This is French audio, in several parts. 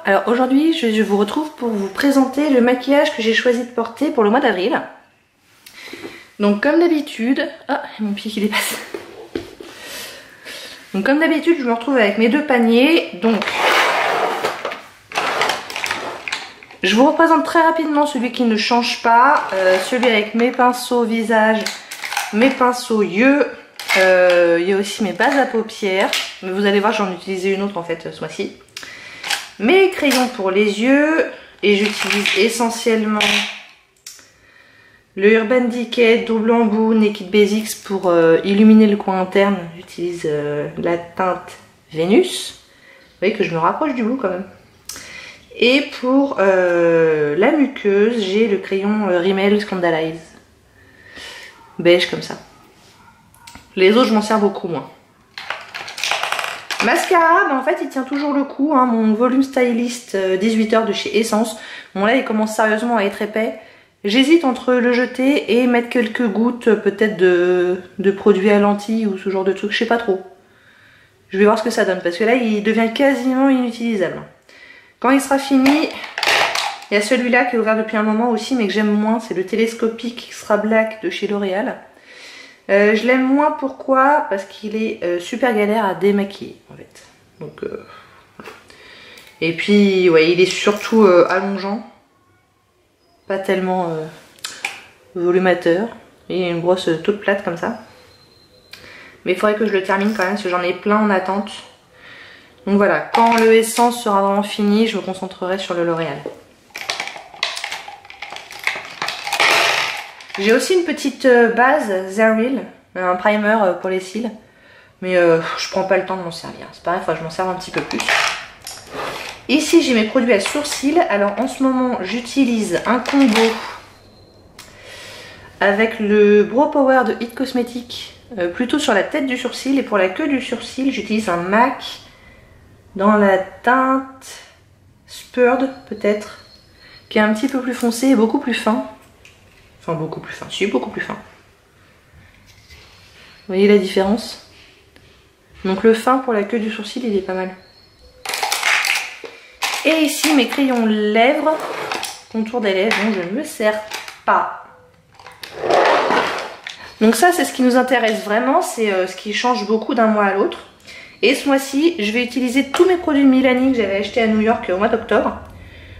alors aujourd'hui je vous retrouve pour vous présenter le maquillage que j'ai choisi de porter pour le mois d'avril. Donc comme d'habitude, ah mon pied qui dépasse. Donc comme d'habitude je me retrouve avec mes deux paniers. Donc je vous représente très rapidement celui qui ne change pas, celui avec mes pinceaux visage, mes pinceaux yeux, il y a aussi mes bases à paupières, mais vous allez voir j'en ai utilisé une autre en fait ce mois-ci. Mes crayons pour les yeux, et j'utilise essentiellement le Urban Decay Double Embout Naked Basics pour illuminer le coin interne. J'utilise la teinte Vénus, vous voyez que je me rapproche du bleu quand même. Et pour la muqueuse, j'ai le crayon Rimmel Scandalize, beige comme ça. Les autres je m'en sers beaucoup moins. Mascara, bah en fait il tient toujours le coup, hein, mon Volume Stylist 18 heures de chez Essence. Bon là il commence sérieusement à être épais. J'hésite entre le jeter et mettre quelques gouttes peut-être de produits à lentilles ou ce genre de truc, je sais pas trop. Je vais voir ce que ça donne parce que là il devient quasiment inutilisable. Quand il sera fini, il y a celui-là qui est ouvert depuis un moment aussi mais que j'aime moins, c'est le Télescopique Extra Black de chez L'Oréal. Je l'aime moins, pourquoi? Parce qu'il est super galère à démaquiller en fait. Donc, et puis ouais, il est surtout allongeant, pas tellement volumateur. Il y a une brosse toute plate comme ça. Mais il faudrait que je le termine quand même parce que j'en ai plein en attente. Donc voilà, quand le Essence sera vraiment fini, je me concentrerai sur le L'Oréal. J'ai aussi une petite base Zeril, un primer pour les cils, mais je prends pas le temps de m'en servir. C'est pareil, il faut que je m'en serve un petit peu plus. Ici j'ai mes produits à sourcils. Alors en ce moment j'utilise un combo avec le Brow Power de It Cosmetics, plutôt sur la tête du sourcil, et pour la queue du sourcil j'utilise un MAC dans la teinte Spurred peut-être, qui est un petit peu plus foncé et beaucoup plus fin. Enfin beaucoup plus fin, si beaucoup plus fin. Vous voyez la différence? Donc le fin pour la queue du sourcil il est pas mal. Et ici mes crayons lèvres, contour des lèvres dont je ne me sers pas. Donc ça c'est ce qui nous intéresse vraiment, c'est ce qui change beaucoup d'un mois à l'autre. Et ce mois-ci je vais utiliser tous mes produits Milani que j'avais achetés à New York au mois d'octobre,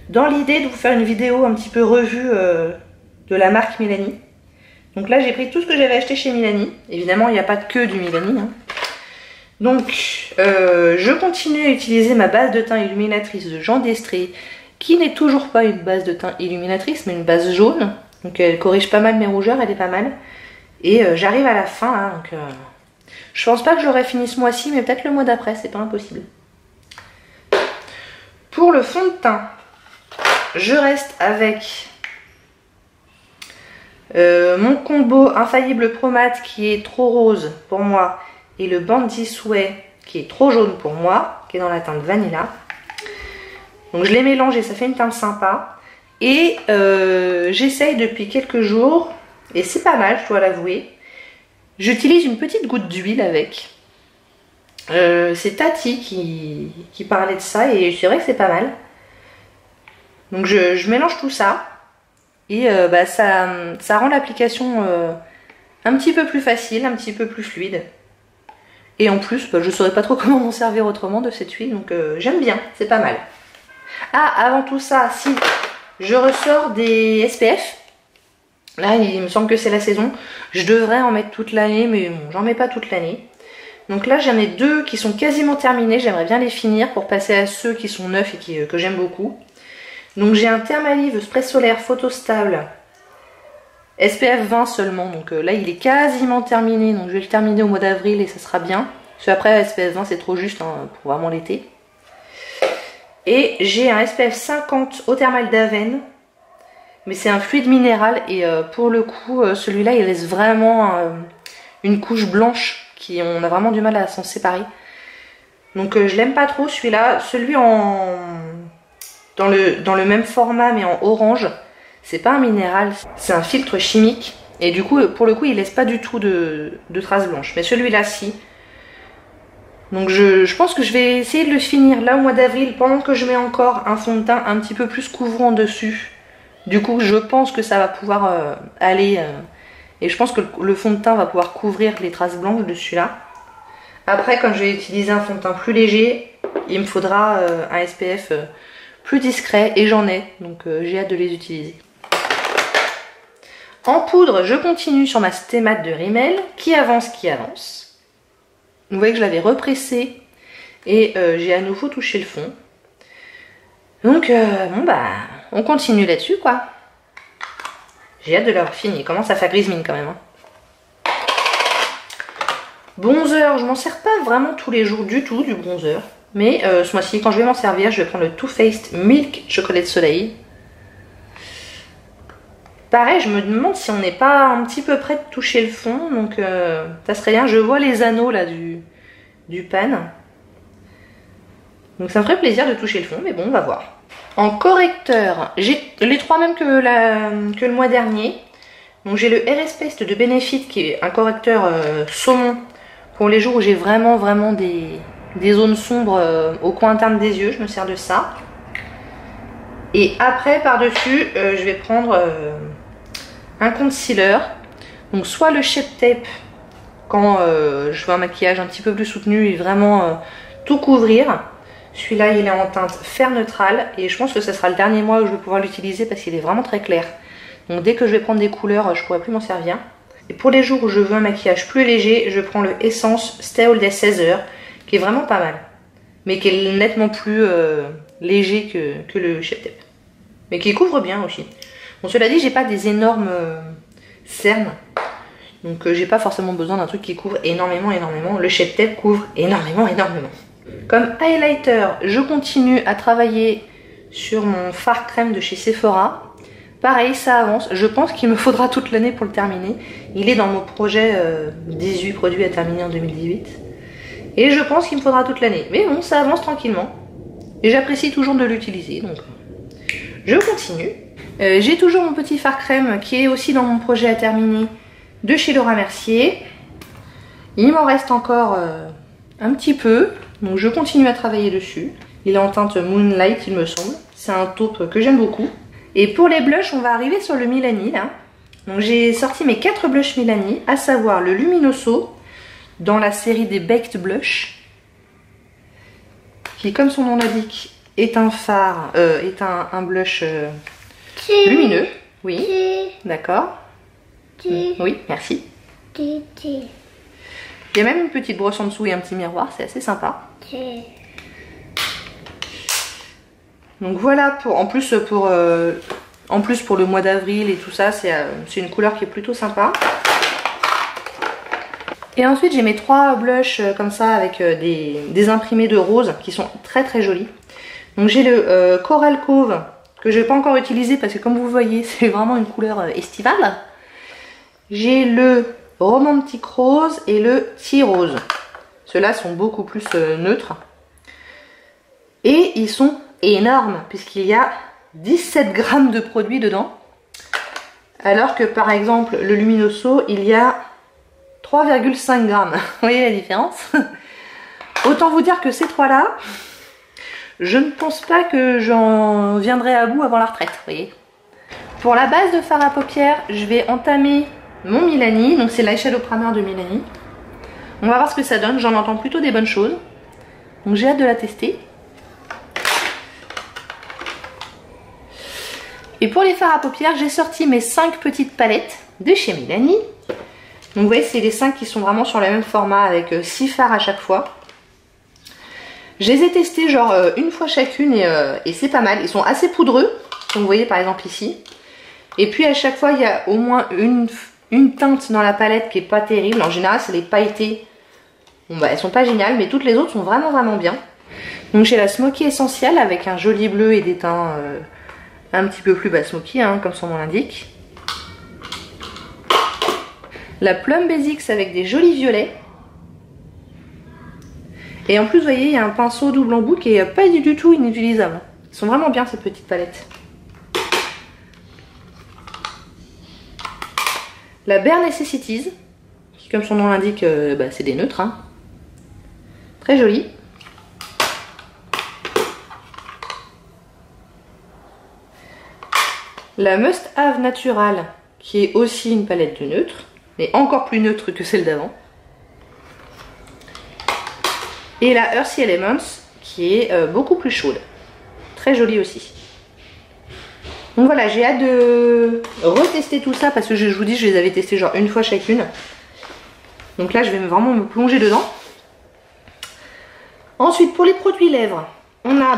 dans l'idée de vous faire une vidéo un petit peu revue de la marque Milani. Donc là j'ai pris tout ce que j'avais acheté chez Milani. Évidemment il n'y a pas que du Milani, hein. Donc je continue à utiliser ma base de teint illuminatrice de Jean d'Estrée, qui n'est toujours pas une base de teint illuminatrice mais une base jaune. Donc elle corrige pas mal mes rougeurs, elle est pas mal. Et j'arrive à la fin là, donc je pense pas que je l'aurai fini ce mois-ci, mais peut-être le mois d'après, c'est pas impossible. Pour le fond de teint, je reste avec mon combo Infaillible Pro Mat qui est trop rose pour moi, et le Bandit Sway qui est trop jaune pour moi, qui est dans la teinte Vanilla. Donc je les mélange et ça fait une teinte sympa. Et j'essaye depuis quelques jours, et c'est pas mal je dois l'avouer, j'utilise une petite goutte d'huile avec. C'est Tati qui parlait de ça et c'est vrai que c'est pas mal. Donc je mélange tout ça. Et ça rend l'application un petit peu plus facile, un petit peu plus fluide. Et en plus, je ne saurais pas trop comment m'en servir autrement de cette huile, donc j'aime bien, c'est pas mal. Ah, avant tout ça, si, je ressors des SPF. Là, il me semble que c'est la saison. Je devrais en mettre toute l'année, mais bon, j'en mets pas toute l'année. Donc là, j'en ai deux qui sont quasiment terminés, j'aimerais bien les finir pour passer à ceux qui sont neufs et que j'aime beaucoup. Donc j'ai un Thermalive Spray Solaire Photostable SPF 20 seulement, donc là il est quasiment terminé, donc je vais le terminer au mois d'avril et ça sera bien. Parce qu'après SPF 20 c'est trop juste hein, pour vraiment l'été. Et j'ai un SPF 50 eau thermale d'Aven, mais c'est un fluide minéral et pour le coup celui-là il laisse vraiment une couche blanche qui on a vraiment du mal à s'en séparer. Donc je l'aime pas trop celui-là, celui dans le même format mais en orange, c'est pas un minéral, c'est un filtre chimique et du coup pour le coup il laisse pas du tout de traces blanches, mais celui-là si. Donc je pense que je vais essayer de le finir là au mois d'avril pendant que je mets encore un fond de teint un petit peu plus couvrant dessus. Du coup je pense que ça va pouvoir aller et je pense que le fond de teint va pouvoir couvrir les traces blanches de celui-là. Après quand je vais utiliser un fond de teint plus léger, il me faudra un SPF plus discret et j'en ai, donc j'ai hâte de les utiliser. En poudre, je continue sur ma Stémat de Rimmel qui avance, qui avance. Vous voyez que je l'avais repressé et j'ai à nouveau touché le fond. Donc bon bah on continue là-dessus quoi. J'ai hâte de l'avoir fini. Il commence à faire grise mine quand même. Hein. Bronzer, je m'en sers pas vraiment tous les jours du tout du bronzer. Mais ce mois-ci quand je vais m'en servir, je vais prendre le Too Faced Milk Chocolat de Soleil. Pareil, je me demande si on n'est pas un petit peu près de toucher le fond, donc ça serait bien. Je vois les anneaux là du pan. Donc ça me ferait plaisir de toucher le fond, mais bon, on va voir. En correcteur, j'ai les trois mêmes que le mois dernier. Donc j'ai le RS Paste de Benefit qui est un correcteur saumon pour les jours où j'ai vraiment des zones sombres au coin interne des yeux. Je me sers de ça. Et après, par-dessus, je vais prendre un concealer. Donc soit le Shape Tape quand je veux un maquillage un petit peu plus soutenu et vraiment tout couvrir. Celui-là, il est en teinte fer neutrale et je pense que ce sera le dernier mois où je vais pouvoir l'utiliser parce qu'il est vraiment très clair. Donc dès que je vais prendre des couleurs, je ne pourrai plus m'en servir. Et pour les jours où je veux un maquillage plus léger, je prends le Essence Stay All Day 16 heures qui est vraiment pas mal. Mais qui est nettement plus léger que le Shape Tape. Mais qui couvre bien aussi. Bon, cela dit, j'ai pas des énormes cernes. Donc j'ai pas forcément besoin d'un truc qui couvre énormément. Le Shape Tape couvre énormément. Comme highlighter, je continue à travailler sur mon fard crème de chez Sephora. Pareil, ça avance. Je pense qu'il me faudra toute l'année pour le terminer. Il est dans mon projet 18 produits à terminer en 2018. Et je pense qu'il me faudra toute l'année. Mais bon, ça avance tranquillement. Et j'apprécie toujours de l'utiliser. Donc je continue. J'ai toujours mon petit fard crème qui est aussi dans mon projet à terminer de chez Laura Mercier. Il m'en reste encore un petit peu. Donc je continue à travailler dessus. Il est en teinte Moonlight il me semble. C'est un taupe que j'aime beaucoup. Et pour les blushs, on va arriver sur le Milani là. Donc j'ai sorti mes 4 blushs Milani, à savoir le Luminoso dans la série des Baked Blush. Qui comme son nom l'indique est un fard, un blush lumineux. Oui, d'accord. Oui, merci. Il y a même une petite brosse en dessous et un petit miroir, c'est assez sympa. Donc voilà, en plus pour le mois d'avril et tout ça, c'est une couleur qui est plutôt sympa. Et ensuite j'ai mes 3 blushs comme ça avec des imprimés de rose qui sont très jolis. Donc j'ai le Coral Cove que je n'ai pas encore utilisé parce que comme vous voyez c'est vraiment une couleur estivale. J'ai le Romantic Rose et le Tea Rose. Ceux-là sont beaucoup plus neutres. Et ils sont énormes puisqu'il y a 17 grammes de produit dedans. Alors que par exemple le Luminoso, il y a 3,5 grammes. Vous voyez la différence? Autant vous dire que ces trois-là, je ne pense pas que j'en viendrai à bout avant la retraite. Vous voyez. Pour la base de fard à paupières, je vais entamer mon Milani, donc c'est l'eyeshadow primer de Milani. On va voir ce que ça donne, j'en entends plutôt des bonnes choses. Donc j'ai hâte de la tester. Et pour les fards à paupières, j'ai sorti mes 5 petites palettes de chez Milani. Donc vous voyez, c'est les 5 qui sont vraiment sur le même format avec 6 fards à chaque fois. Je les ai testés genre une fois chacune et c'est pas mal. Ils sont assez poudreux, comme vous voyez par exemple ici. Et puis à chaque fois, il y a au moins une teinte dans la palette qui est pas terrible. En général, c'est les pailletées. Bon bah elles sont pas géniales, mais toutes les autres sont vraiment bien. Donc j'ai la Smoky Essential avec un joli bleu et des teints un petit peu plus smoky, hein, comme son nom l'indique. La Plum Basics avec des jolis violets. Et en plus, vous voyez, il y a un pinceau double embout qui est pas du tout inutilisable. Ils sont vraiment bien ces petites palettes. La Bare Necessities, qui comme son nom l'indique, c'est des neutres. Hein. Très joli. La Must Have Natural, qui est aussi une palette de neutre, mais encore plus neutre que celle d'avant. Et la Earthy Elements, qui est beaucoup plus chaude. Très jolie aussi. Donc voilà, j'ai hâte de retester tout ça parce que je vous dis, je les avais testés genre une fois chacune. Donc là, je vais vraiment me plonger dedans. Ensuite, pour les produits lèvres, on a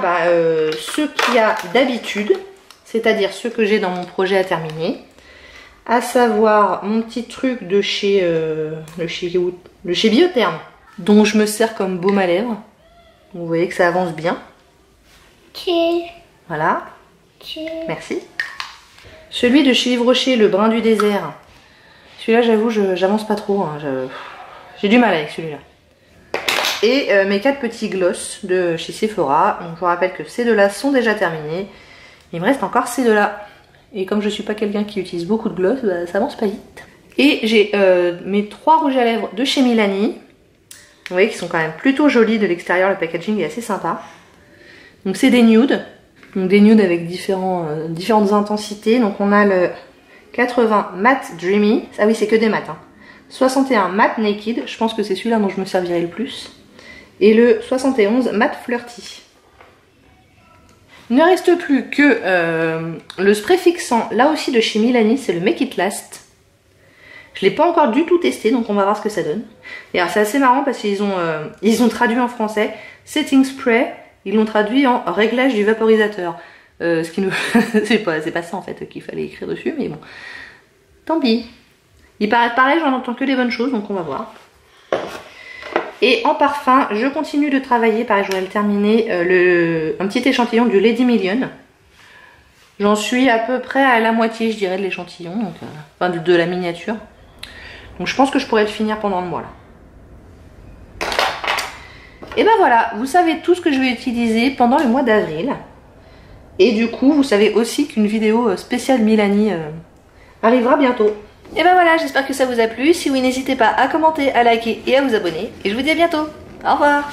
ceux qu'il y a d'habitude, c'est-à-dire ceux que j'ai dans mon projet à terminer. À savoir mon petit truc de chez Biotherm, dont je me sers comme baume à lèvres. Vous voyez que ça avance bien. Voilà. Merci. Celui de chez Yves Rocher, le brun du désert. Celui-là, j'avoue, j'avance pas trop. Hein. J'ai du mal avec celui-là. Et mes 4 petits gloss de chez Sephora. Donc, je vous rappelle que ces deux-là sont déjà terminés. Il me reste encore ces deux-là. Et comme je suis pas quelqu'un qui utilise beaucoup de gloss, bah, ça avance pas vite. Et j'ai mes 3 rouges à lèvres de chez Milani. Vous voyez qu'ils sont quand même plutôt jolis de l'extérieur. Le packaging est assez sympa. Donc c'est des nudes. Donc des nudes avec différentes intensités. Donc on a le 80 Matte Dreamy. Ah oui, c'est que des mattes. Hein. 61 Matte Naked. Je pense que c'est celui-là dont je me servirai le plus. Et le 71 Matte Flirty. Il ne reste plus que le spray fixant, là aussi de chez Milani, c'est le Make It Last. Je ne l'ai pas encore du tout testé, donc on va voir ce que ça donne. Et alors c'est assez marrant parce qu'ils ont traduit en français Setting Spray, ils l'ont traduit en réglage du vaporisateur. Ce qui nous... c'est pas ça en fait qu'il fallait écrire dessus, mais bon. Tant pis. Il paraît pareil, j'en entends que des bonnes choses, donc on va voir. Et en parfum, je continue de travailler, pareil, je voudrais le terminer, un petit échantillon du Lady Million. J'en suis à peu près à la moitié, je dirais, de l'échantillon, enfin de la miniature. Donc je pense que je pourrais le finir pendant le mois là. Et ben voilà, vous savez tout ce que je vais utiliser pendant le mois d'avril. Et du coup, vous savez aussi qu'une vidéo spéciale Milani arrivera bientôt. Et ben voilà, j'espère que ça vous a plu. Si oui, n'hésitez pas à commenter, à liker et à vous abonner. Et je vous dis à bientôt. Au revoir.